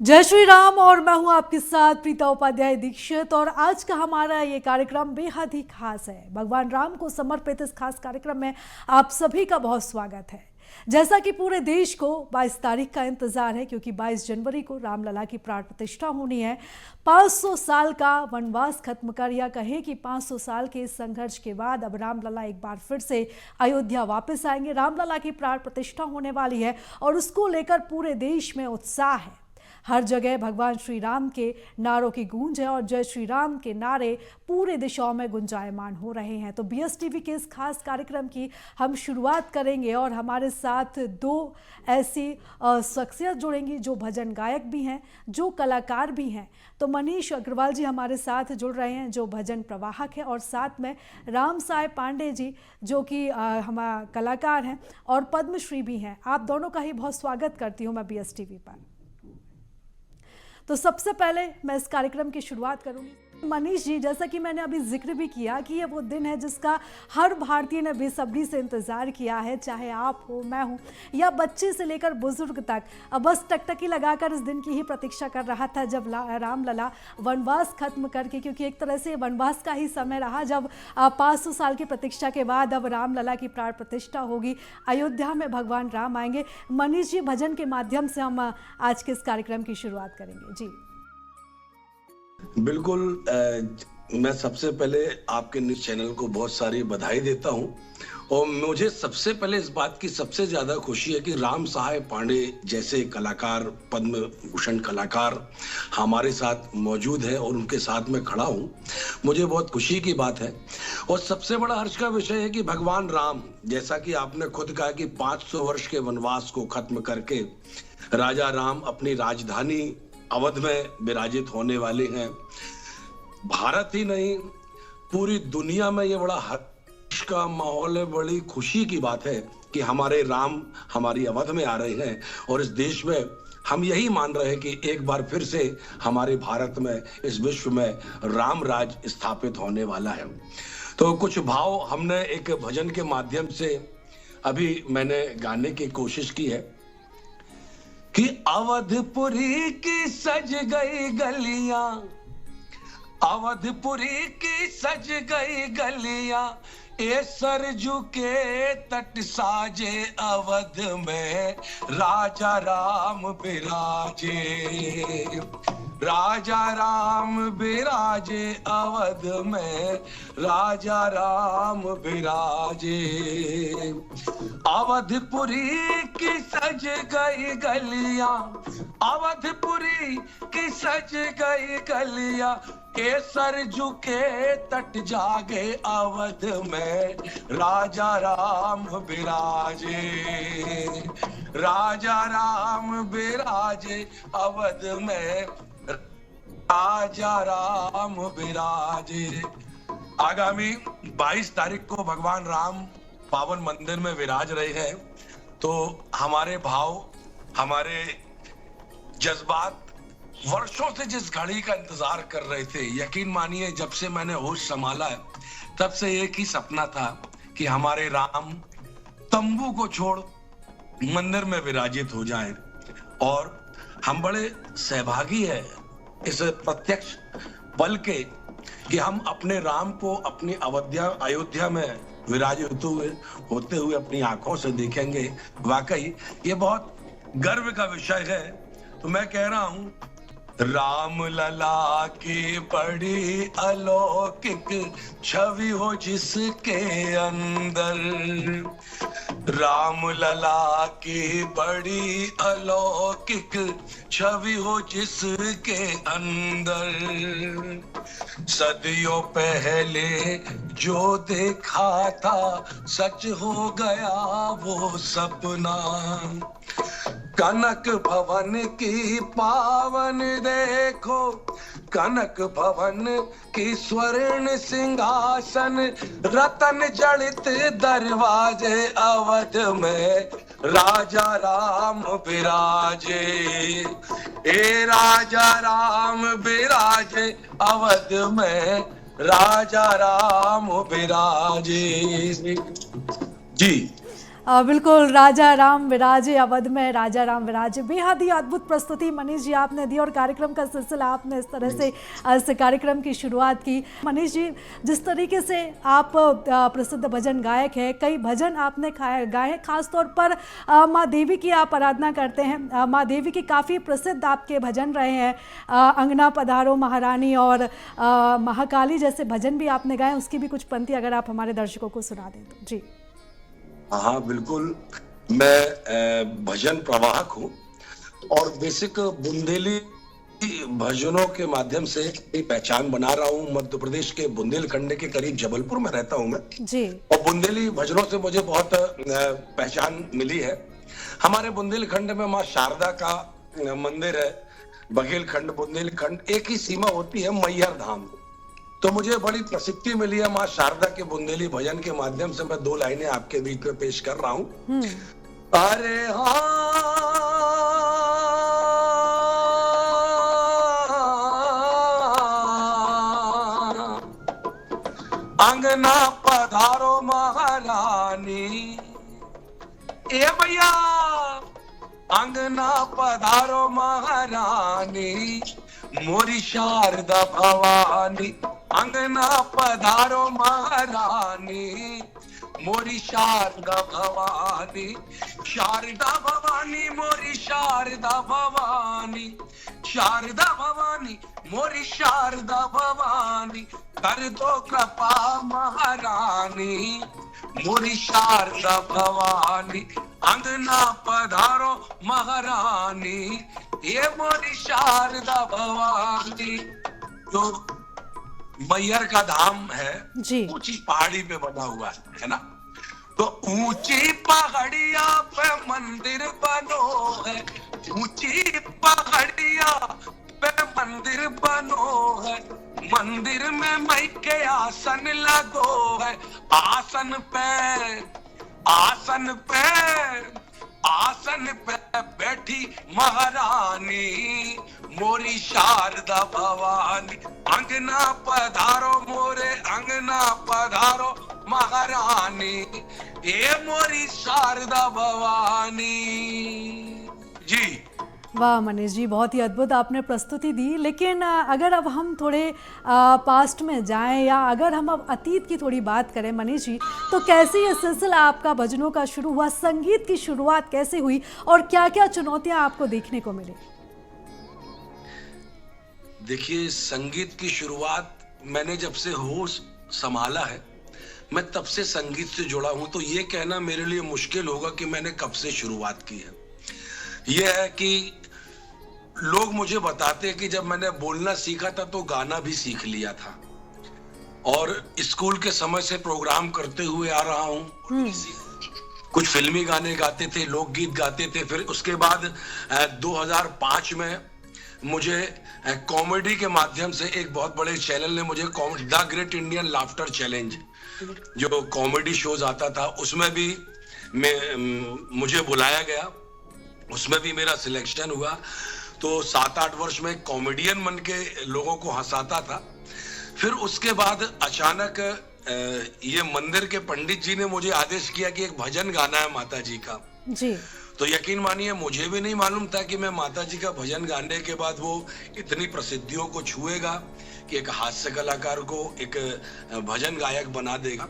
जय श्री राम। और मैं हूं आपके साथ प्रीता उपाध्याय दीक्षित। और आज का हमारा ये कार्यक्रम बेहद ही खास है। भगवान राम को समर्पित इस खास कार्यक्रम में आप सभी का बहुत स्वागत है। जैसा कि पूरे देश को 22 तारीख का इंतजार है, क्योंकि 22 जनवरी को रामलला की प्राण प्रतिष्ठा होनी है। 500 साल का वनवास खत्म कर, या कहें कि 500 साल के संघर्ष के बाद अब रामलला एक बार फिर से अयोध्या वापस आएंगे। रामलला की प्राण प्रतिष्ठा होने वाली है और उसको लेकर पूरे देश में उत्साह है। हर जगह भगवान श्री राम के नारों की गूंज है और जय श्री राम के नारे पूरे दिशाओं में गुंजायमान हो रहे हैं। तो बीएसटीवी के इस खास कार्यक्रम की हम शुरुआत करेंगे और हमारे साथ दो ऐसी शख्सियत जुड़ेंगी जो भजन गायक भी हैं, जो कलाकार भी हैं। तो मनीष अग्रवाल जी हमारे साथ जुड़ रहे हैं, जो भजन प्रवाहक हैं, और साथ में राम साय पांडे जी जो कि हमारा कलाकार हैं और पद्मश्री भी हैं। आप दोनों का ही बहुत स्वागत करती हूँ मैं बीएसटीवी पर। तो सबसे पहले मैं इस कार्यक्रम की शुरुआत करूंगी। मनीष जी, जैसा कि मैंने अभी जिक्र भी किया कि ये वो दिन है जिसका हर भारतीय ने बेसब्री से इंतज़ार किया है, चाहे आप हो, मैं हूँ, या बच्चे से लेकर बुजुर्ग तक। अब बस टकटकी लगाकर इस दिन की ही प्रतीक्षा कर रहा था जब रामलला वनवास खत्म करके, क्योंकि एक तरह से वनवास का ही समय रहा जब 500 साल की प्रतीक्षा के बाद अब रामलला की प्राण प्रतिष्ठा होगी, अयोध्या में भगवान राम आएंगे। मनीष जी, भजन के माध्यम से हम आज के इस कार्यक्रम की शुरुआत करेंगे जी। बिल्कुल। मैं सबसे पहले आपके न्यूज चैनल को बहुत सारी बधाई देता हूं, और मुझे सबसे पहले इस बात की सबसे ज्यादा खुशी है कि राम साय पांडे जैसे कलाकार, पद्म भूषण कलाकार हमारे साथ मौजूद है और उनके साथ में खड़ा हूं। मुझे बहुत खुशी की बात है। और सबसे बड़ा हर्ष का विषय है कि भगवान राम, जैसा कि आपने खुद कहा कि 500 वर्ष के वनवास को खत्म करके राजा राम अपनी राजधानी अवध में विराजित होने वाले हैं। भारत ही नहीं, पूरी दुनिया में ये बड़ा हर्ष का माहौल है। बड़ी खुशी की बात है कि हमारे राम हमारी अवध में आ रहे हैं, और इस देश में हम यही मान रहे हैं कि एक बार फिर से हमारे भारत में, इस विश्व में राम राज स्थापित होने वाला है। तो कुछ भाव हमने एक भजन के माध्यम से अभी मैंने गाने की कोशिश की है कि अवधपुरी की सज गई गलियां, अवधपुरी की सज गई गलियां, ए सरजू के तट साजे, अवध में राजा राम विराजे, राजा राम विराजे, अवध में राजा राम विराजे। अवधपुरी की सज गई गलियां, अवधपुरी की सज गई गलियां, के सरजू के तट जागे, अवध में राजा राम विराजे, राजा राम विराजे, अवध में राजा राम विराजे। आगामी 22 तारीख को भगवान राम पावन मंदिर में विराज रहे हैं। तो हमारे भाव, हमारे जज्बात वर्षों से जिस घड़ी का इंतजार कर रहे थे, यकीन मानिए जब से मैंने होश संभाला है तब से एक ही सपना था कि हमारे राम तंबू को छोड़ मंदिर में विराजित हो जाएं। और हम बड़े सहभागी हैं इस प्रत्यक्ष पल के कि हम अपने राम को अपनी अयोध्या में विराजित होते हुए अपनी आंखों से देखेंगे। वाकई ये बहुत गर्व का विषय है। तो मैं कह रहा हूं, राम लला की बड़ी अलौकिक छवि हो जिसके अंदर, राम लला की बड़ी अलौकिक छवि हो जिसके अंदर, सदियों पहले जो देखा था सच हो गया वो सपना, कनक भवन की पावन देखो, कनक भवन की स्वर्ण सिंहासन, रतन जड़ित दरवाजे, अवध में राजा राम विराजे, ए राजा राम विराजे, अवध में राजा राम विराजे। जी बिल्कुल, राजा राम विराजे अवध में, राजा राम विराजे। बेहद ही अद्भुत प्रस्तुति मनीष जी आपने दी और कार्यक्रम का सिलसिला आपने इस तरह से इस कार्यक्रम की शुरुआत की। मनीष जी, जिस तरीके से आप प्रसिद्ध भजन गायक हैं, कई भजन आपने गाए हैं, खास तौर पर माँ देवी की आप आराधना करते हैं। माँ देवी की काफ़ी प्रसिद्ध आपके भजन रहे हैं, अंगना पधारो महारानी और महाकाली जैसे भजन भी आपने गाए। उसकी भी कुछ पंक्ति अगर आप हमारे दर्शकों को सुना दें तो। जी हाँ बिल्कुल, मैं भजन प्रवाहक हूँ और बेसिक बुंदेली भजनों के माध्यम से एक पहचान बना रहा हूँ। मध्य प्रदेश के बुंदेलखंड के करीब जबलपुर में रहता हूँ मैं जी। और बुंदेली भजनों से मुझे बहुत पहचान मिली है। हमारे बुंदेलखंड में माँ शारदा का मंदिर है। बघेलखंड बुंदेलखंड एक ही सीमा होती है, मैहर धाम। तो मुझे बड़ी प्रसिद्धि मिली है माँ शारदा के बुंदेली भजन के माध्यम से। मैं 2 लाइनें आपके बीच में पेश कर रहा हूँ। अरे हाँ अंगना पधारो महारानी, ए भैया अंगना पधारो महारानी, मोरी शारदा भवानी। अंगना पधारो महारानी, मोरी शारदा भवानी। शारदा भवानी मोरी शारदा भवानी, शारदा भवानी मोरी शारदा भवानी, कर दो कृपा महारानी, मोरी शारदा भवानी। अंगना पधारो महारानी, ये मोरी शारदा भवानी। जो मैहर का धाम है जी, ऊंची पहाड़ी पे बना हुआ है ना। तो ऊंची पहाड़िया पे मंदिर बनो है, ऊंची पहाड़िया पे मंदिर बनो है। मंदिर में मई के आसन लगो है, आसन पे आसन पे आसन पे बैठी महारानी, मोरी शारदा भवानी। अंगना पधारो मोरे अंगना पधारो महारानी, ये मोरी शारदा भवानी। जी वाह मनीष जी, बहुत ही अद्भुत आपने प्रस्तुति दी। लेकिन अगर अब हम थोड़े पास्ट में जाएं या अगर हम अब अतीत की थोड़ी बात करें मनीष जी, तो कैसे ये सिलसिला आपका भजनों का शुरू हुआ, संगीत की शुरुआत कैसे हुई और क्या क्या चुनौतियां आपको देखने को मिली? देखिए, संगीत की शुरुआत मैंने जब से होश संभाला है, मैं तब से संगीत से जुड़ा हूं। तो ये कहना मेरे लिए मुश्किल होगा कि मैंने कब से शुरुआत की है। यह है कि लोग मुझे बताते हैं कि जब मैंने बोलना सीखा था तो गाना भी सीख लिया था और स्कूल के समय से प्रोग्राम करते हुए आ रहा हूँ। कुछ फिल्मी गाने गाते थे, लोकगीत गाते थे। फिर उसके बाद 2005 में मुझे कॉमेडी के माध्यम से एक बहुत बड़े चैनल ने मुझे the great Indian laughter challenge, जो कॉमेडी शोज आता था, उसमें भी मुझे बुलाया गया। उसमें भी मेरा सिलेक्शन हुआ। तो 7-8 वर्ष में कॉमेडियन बन के लोगों को हंसाता था। फिर उसके बाद अचानक ये मंदिर के पंडित जी ने मुझे आदेश किया कि एक भजन गाना है माता जी का जी। तो यकीन मानिए, मुझे भी नहीं मालूम था कि मैं माता जी का भजन गाने के बाद वो इतनी प्रसिद्धियों को छुएगा कि एक हास्य कलाकार को एक भजन गायक बना देगा।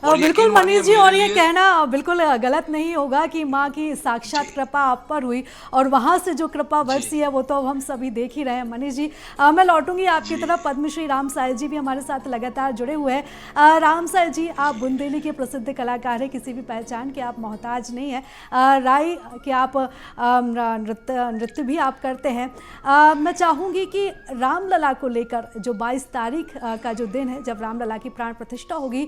बिल्कुल मनीष जी, और ये कहना बिल्कुल गलत नहीं होगा कि माँ की साक्षात कृपा आप पर हुई और वहाँ से जो कृपा बरसी है वो तो अब हम सभी देख ही रहे हैं। मनीष जी, मैं लौटूंगी आपकी तरफ। पद्मश्री राम साय जी भी हमारे साथ लगातार जुड़े हुए हैं। राम साय जी, आप बुंदेली के प्रसिद्ध कलाकार हैं, किसी भी पहचान के आप मोहताज नहीं है। राय कि आप नृत्य भी आप करते हैं। मैं चाहूँगी कि रामलला को लेकर जो 22 तारीख का जो दिन है जब रामलला की प्राण प्रतिष्ठा होगी,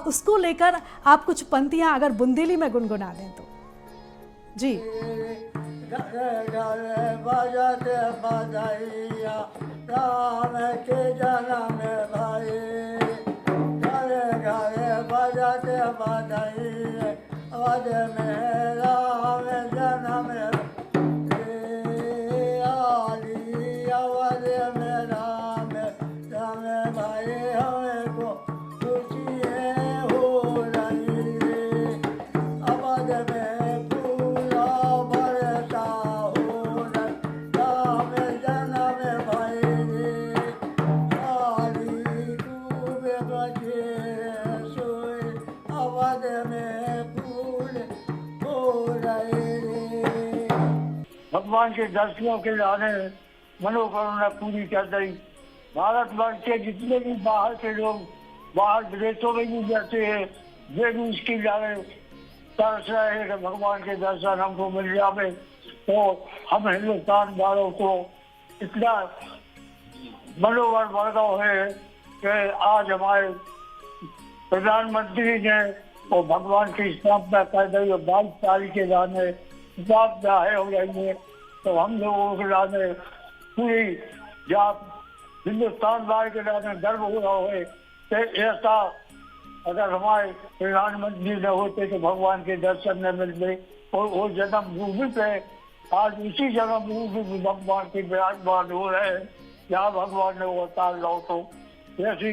उसको लेकर आप कुछ पंक्तियां अगर बुंदेली में गुनगुना दें तो। जी बजाते बधाइया राम के जन्म भाई, घरे घरे बजाते बधाइया अवध में राम जन्म, अवध में राम जन्म भाई, हमको खुशियाँ हो रही अवध भगवान के दर्शनों के लाने मनोकामना पूरी कर दी। भारतवर्ष के जितने भी बाहर के लोग बाहर विदेशों में भी जाते हैं, वे भी इसकी लाने तरस रहे हैं कि भगवान के दर्शन हमको मिल जाए। तो हम हिंदुस्तान वालों को इतना मनोबल बढ़ गया है कि आज हमारे प्रधानमंत्री ने वो भगवान की स्थापना कर दी और 22 तारीख के लाने स्थापना है हो रही है। तो हम लोगों के लाने पूरी जात हिंदुस्तान वाले के लाने गर्व हो रहा है कि ऐसा अगर हमारे प्रधानमंत्री न होते तो भगवान के दर्शन न मिलते। और वो जन्मभूमि पे आज उसी जन्मभूमि में भगवान के विराजमान हो रहे हैं जहाँ भगवान ने वो अवतार लाओ। तो ऐसी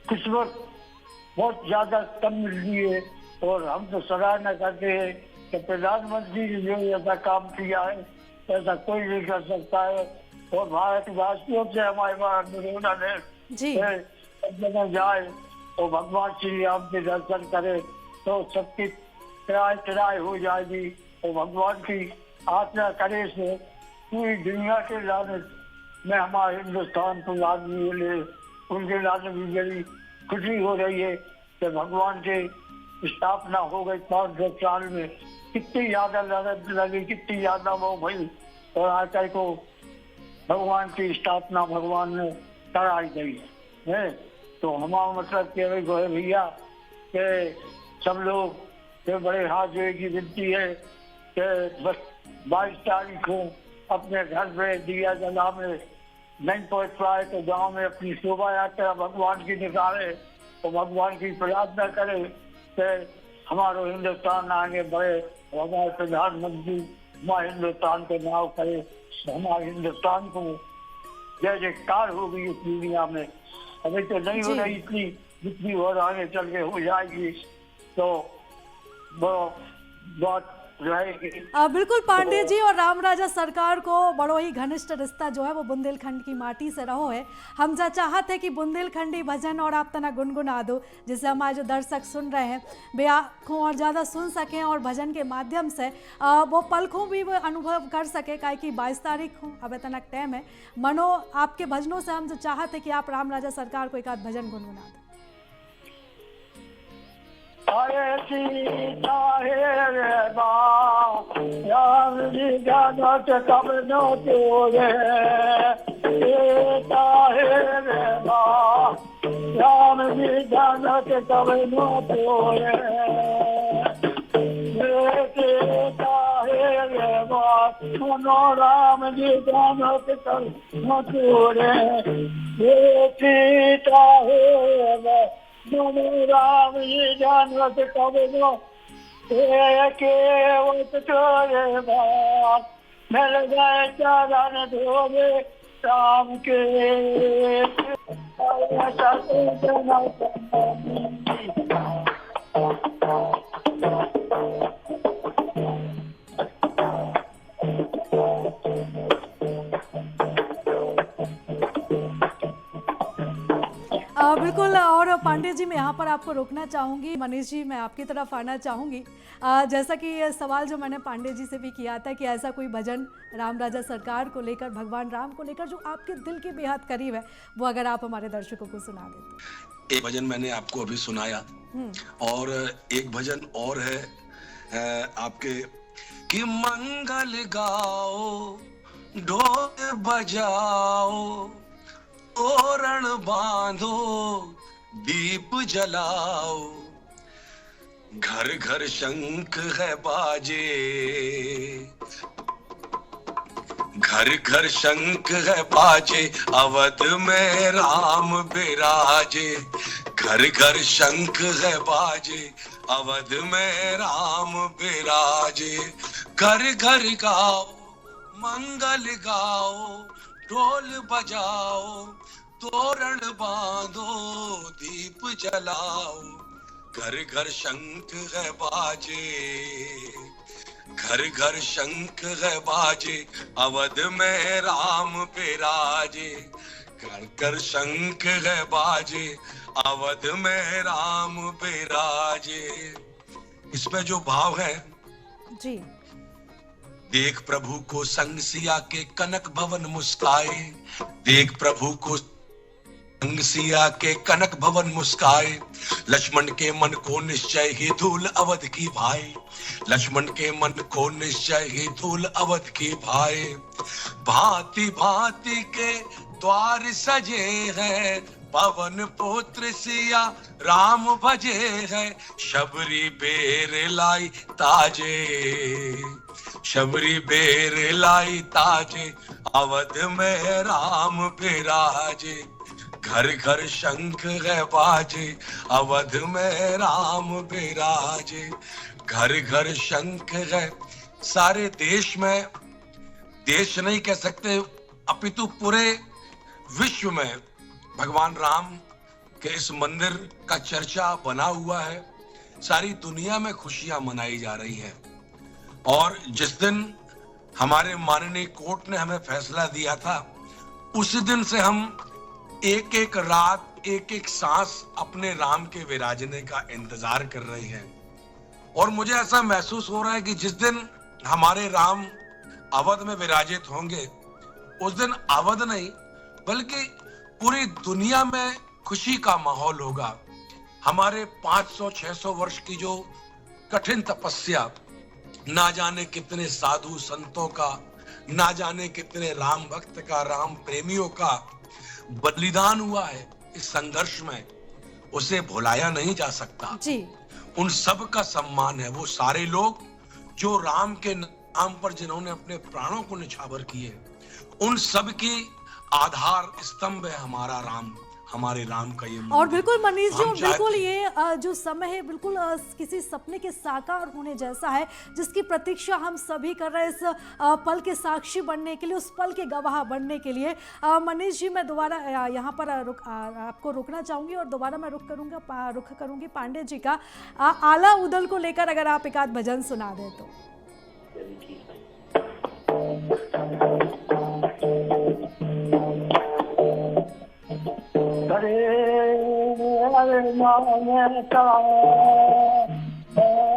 किस्मत बहुत ज्यादा कम मिलती है और हम तो सराहना करते हैं कि प्रधानमंत्री ने जो ऐसा काम किया है ऐसा कोई नहीं कर सकता है। और भारतवासियों से हमारे पास निवेदन है जी जगह जाए तो भगवान श्री राम के दर्शन करे तो सबकी त्राय हो जाएगी। और भगवान की आज्ञा करे से पूरी दुनिया के लाने में हमारे हिंदुस्तान को लाभ मिले। उनके लाने भी बड़ी खुशी हो रही है कि भगवान के स्थापना हो गई 500 साल में। कितनी ज्यादा लागत लगी, कितनी ज्यादा वो भई और आकर को भगवान की स्थापना भगवान ने कराई गई है। तो हमारा मतलब कि भैया कि सब लोग के बड़े हाथ जोड़े की विनती है कि बस 22 तारीख को अपने घर पे दिया जला में नहीं पहुंच पाए तो गांव में अपनी शोभा यात्रा भगवान की निकाले तो भगवान की प्रार्थना करे कि हमारा हिंदुस्तान आगे बढ़े। हमारे प्रधानमंत्री हमारे हिंदुस्तान के नाम करे, हमारे हिंदुस्तान को जय जयकार होगी इस दुनिया में। अभी तो नहीं हो रही इतनी जितनी और आगे चल के हो जाएगी तो वो बहुत रहेगी। बिल्कुल पांडे जी, और राम राजा सरकार को बड़ो ही घनिष्ठ रिश्ता जो है वो बुंदेलखंड की माटी से रहो है। हम चाहते हैं कि बुंदेलखंडी भजन और आप तना गुनगुना दो जिससे हमारे जो दर्शक सुन रहे हैं वे आँखों और ज़्यादा सुन सकें और भजन के माध्यम से वो पलकों भी वो अनुभव कर सके। काहे कि 22 तारीख को अब इतना टाइम है। मनो आपके भजनों से हम जो चाहते हैं कि आप राम राजा सरकार को एक आध भजन गुनगुना दो। अरे सीता हे रे राम जी जानत कब न तोरे। सीता हे रे राम जी जानत कब न तोरे। सीता हे रे मनो राम जी जानत कब न तोरे। सीता हे रे मनो राम जी जानत कब न तोरे। बात मिल गए चरण धोरे राम के। बिल्कुल। और पांडे जी मैं यहाँ पर आपको रोकना चाहूँगी। मनीष जी मैं आपकी तरफ आना चाहूँगी। जैसा कि ये सवाल जो मैंने पांडे जी से भी किया था कि ऐसा कोई भजन राम राजा सरकार को लेकर, भगवान राम को लेकर जो आपके दिल के बेहद करीब है, वो अगर आप हमारे दर्शकों को सुना देते। एक भजन मैंने आपको अभी सुनाया और एक भजन और है आपके कि मंगल गाओ ढोल बजाओ तोरण बांधो दीप जलाओ घर घर शंख है बाजे घर घर शंख है बाजे अवध में राम बिराजे। घर घर शंख है बाजे अवध में राम बिराजे। घर घर गाओ मंगल गाओ ढोल बजाओ तोरण बांधो दीप जलाओ। घर घर शंख है बाजे घर घर शंख है बाजे अवध में राम बिराजे। घर घर शंख है बाजे अवध में राम बिराजे। इसमें जो भाव है जी देख प्रभु को संग सिया के कनक भवन मुस्काए, देख प्रभु को संग सिया के कनक भवन मुस्काए। लक्ष्मण के मन को निश्चय ही धूल अवध की भाई, लक्ष्मण के मन को निश्चय ही धूल अवध की भाई। भांति भांति के द्वार सजे हैं, पवन पुत्र सिया राम भजे हैं। शबरी बेर लाई ताजे, शबरी बेर लाई ताजे, अवध में राम बिराजे। घर घर शंख है बाजे, अवध में राम बिराजे। घर घर शंख है। सारे देश में, देश नहीं कह सकते अपितु पूरे विश्व में भगवान राम के इस मंदिर का चर्चा बना हुआ है। सारी दुनिया में खुशियां मनाई जा रही है। और जिस दिन हमारे माननीय कोर्ट ने हमें फैसला दिया था, उसी दिन से हम एक एक रात, एक एक सांस अपने राम के विराजने का इंतजार कर रहे हैं। और मुझे ऐसा महसूस हो रहा है कि जिस दिन हमारे राम अवध में विराजित होंगे, उस दिन अवध नहीं बल्कि पूरी दुनिया में खुशी का माहौल होगा। हमारे 500-600 वर्ष की जो कठिन तपस्या, ना जाने कितने साधु संतों का, ना जाने कितने राम भक्त का, राम प्रेमियों का बलिदान हुआ है इस संघर्ष में, उसे भुलाया नहीं जा सकता जी। उन सब का सम्मान है। वो सारे लोग जो राम के नाम पर जिन्होंने अपने प्राणों को निछावर किए, उन सब की आधार स्तंभ है हमारा राम, हमारे राम का ये मंदिर। और बिल्कुल मनीष जी, हम बिल्कुल ये जो समय है बिल्कुल किसी सपने के साकार होने जैसा है, जिसकी प्रतीक्षा हम सभी कर रहे हैं इस पल के साक्षी बनने के लिए, उस पल के गवाह बनने के लिए। मनीष जी, मैं दोबारा यहाँ पर आपको रुकना चाहूंगी और दोबारा मैं रुख करूंगी पांडे जी का आला उदल को लेकर, अगर आप एक आध भजन सुना दें तो। हरे हरे नाम का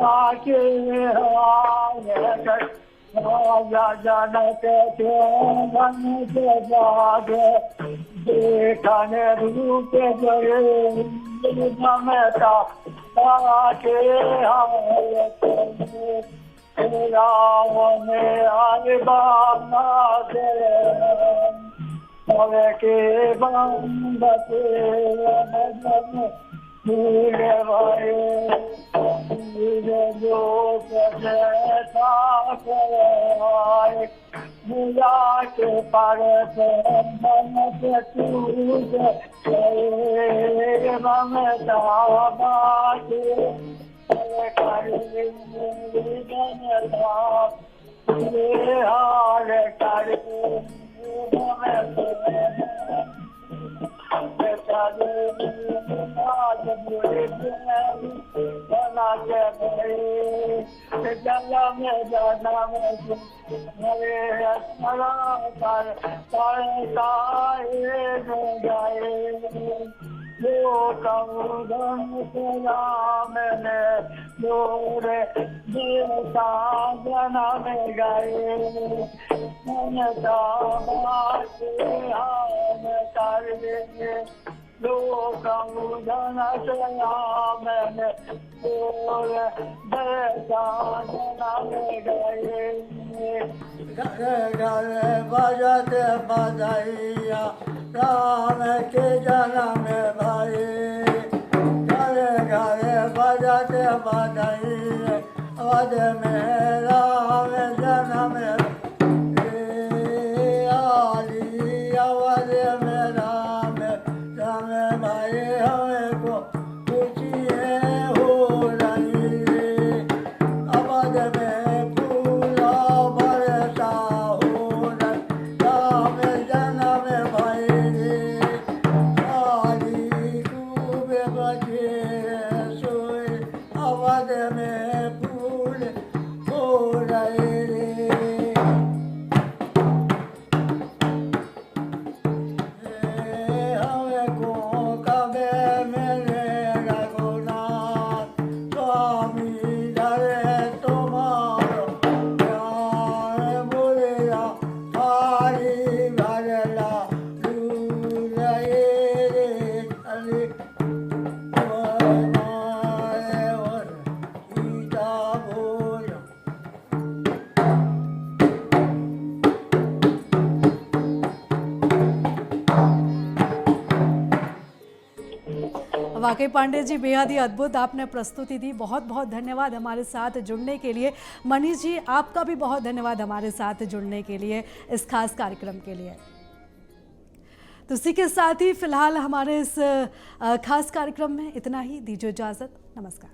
आके राजा जनक के मन के जागे, देखने रूप गए नमता आके राम ने आए बाना दे के बंद भूले भाई जो भूला के पर मन के टूट ममता बाके हार कर बजते बजैया राम के जन्म भाई, घरे घरे बजते बजैया अवध में राम जन्म अवध में राम जन्म भाई। हमको पूछिए हो रही अवध में फूला बरसा हो रही राम जन्म भाई। काली खूब बजे सोए अवध में फूल हो रहे। वाकई पांडे जी बेहद ही अद्भुत आपने प्रस्तुति दी। बहुत बहुत धन्यवाद हमारे साथ जुड़ने के लिए। मनीष जी आपका भी बहुत धन्यवाद हमारे साथ जुड़ने के लिए, इस खास कार्यक्रम के लिए। तो इसी के साथ ही फिलहाल हमारे इस खास कार्यक्रम में इतना ही। दीजिए इजाजत, नमस्कार।